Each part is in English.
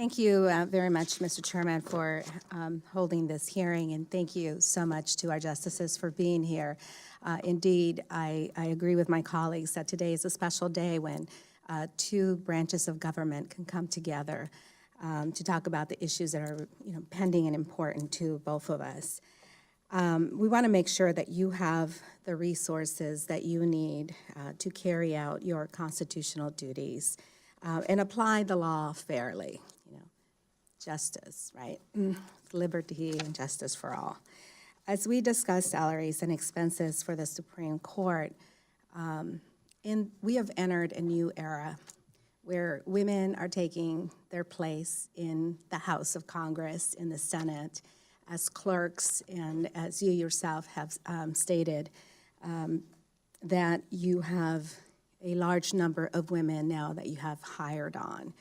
Thank you very much, Mr. Chairman, for holding this hearing, and thank you so much to our justices for being here. Indeed, I agree with my colleagues that today is a special day when two branches of government can come together to talk about the issues that are pending and important to both of us. We want to make sure that you have the resources that you need to carry out your constitutional duties and apply the law fairly. Justice, right? Liberty and justice for all. As we discuss salaries and expenses for the Supreme Court, we have entered a new era where women are taking their place in the House of Congress, in the Senate, as clerks, and as you yourself have stated, that you have a large number of women now that you have hired on.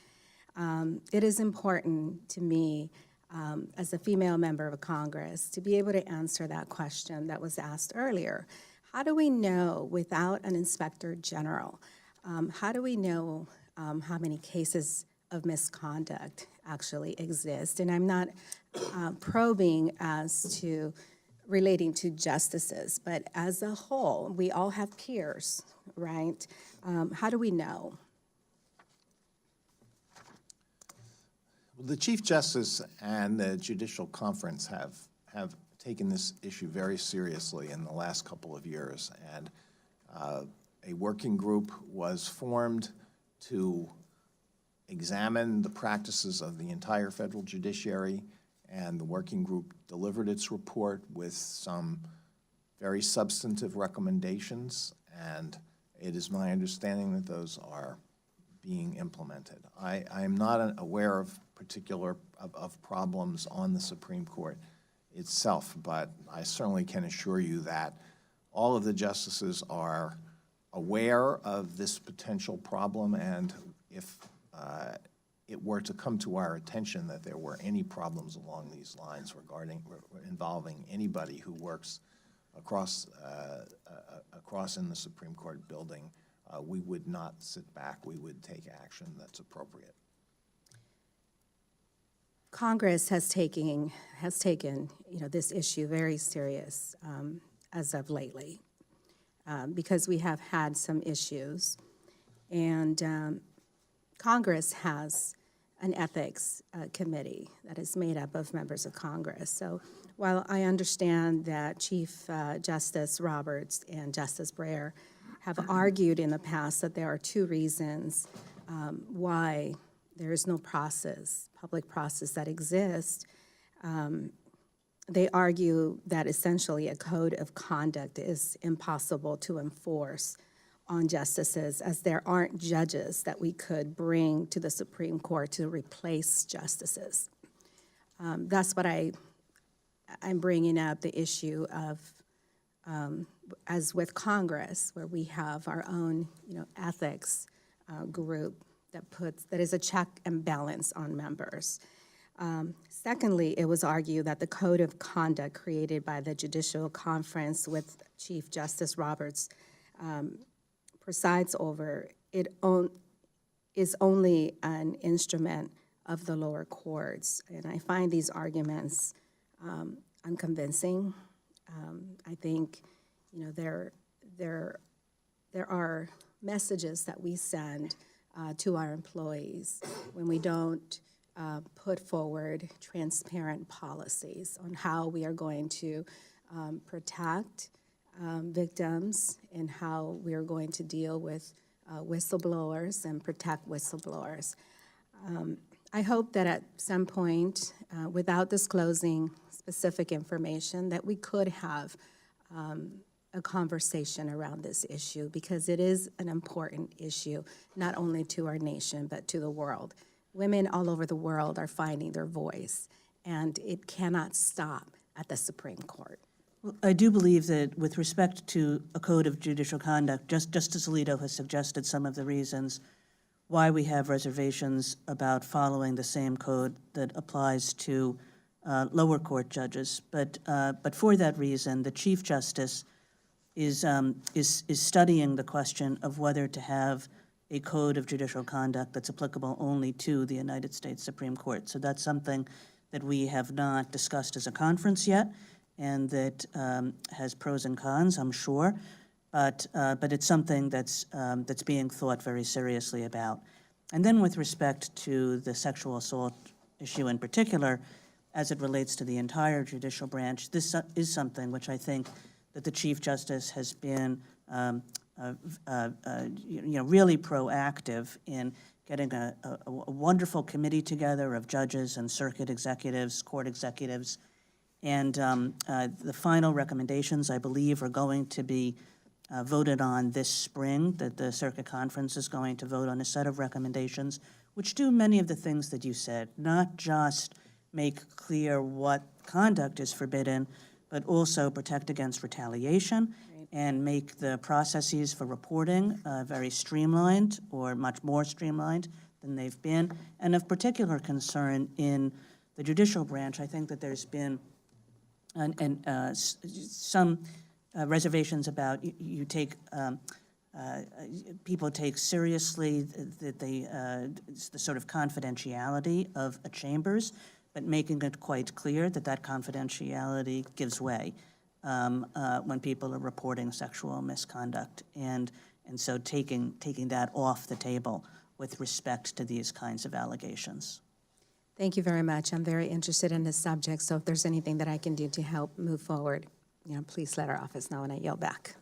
It is important to me, as a female member of Congress, to be able to answer that question that was asked earlier. How do we know, without an inspector general, how do we know how many cases of misconduct actually exist? And I'm not probing as to relating to justices, but as a whole, we all have peers, right? How do we know? The Chief Justice and the Judicial Conference have taken this issue very seriously in the last couple of years, and a working group was formed to examine the practices of the entire federal judiciary, and the working group delivered its report with some very substantive recommendations, and it is my understanding that those are being implemented. I am not aware of particular problems on the Supreme Court itself, but I certainly can assure you that all of the justices are aware of this potential problem, and if it were to come to our attention that there were any problems along these lines involving anybody who works across in the Supreme Court building, we would not sit back. We would take action that's appropriate. Congress has taken this issue very serious as of lately, because we have had some issues, and Congress has an ethics committee that is made up of members of Congress. So while I understand that Chief Justice Roberts and Justice Breyer have argued in the past that there are two reasons why there is no public process that exists, they argue that essentially a code of conduct is impossible to enforce on justices, as there aren't judges that we could bring to the Supreme Court to replace justices. That's what I'm bringing up, the issue of, as with Congress, where we have our own ethics group that is a check and balance on members. Secondly, it was argued that the code of conduct created by the Judicial Conference with Chief Justice Roberts presides over, is only an instrument of the lower courts. And I find these arguments unconvincing. I think there are messages that we send to our employees when we don't put forward transparent policies on how we are going to protect victims and how we are going to deal with whistleblowers and protect whistleblowers. I hope that at some point, without disclosing specific information, that we could have a conversation around this issue, because it is an important issue, not only to our nation, but to the world. Women all over the world are finding their voice, and it cannot stop at the Supreme Court. Well, I do believe that with respect to a code of judicial conduct, Justice Alito has suggested some of the reasons why we have reservations about following the same code that applies to lower court judges. But for that reason, the Chief Justice is studying the question of whether to have a code of judicial conduct that's applicable only to the United States Supreme Court. So that's something that we have not discussed as a conference yet, and that has pros and cons, I'm sure, but it's something that's being thought very seriously about. And then with respect to the sexual assault issue in particular, as it relates to the entire judicial branch, this is something which I think that the Chief Justice has been really proactive in getting a wonderful committee together of judges and circuit executives, court executives, and the final recommendations, I believe, are going to be voted on this spring, that the Circuit Conference is going to vote on a set of recommendations, which do many of the things that you said, not just make clear what conduct is forbidden, but also protect against retaliation and make the processes for reporting very streamlined, or much more streamlined than they've been. And of particular concern in the judicial branch, I think that there's been some reservations about you take people take seriously that the sort of confidentiality of a chambers, but making it quite clear that that confidentiality gives way when people are reporting sexual misconduct, and so taking that off the table with respect to these kinds of allegations. Thank you very much. I'm very interested in this subject, so if there's anything that I can do to help move forward, please let our office know, and I yield back.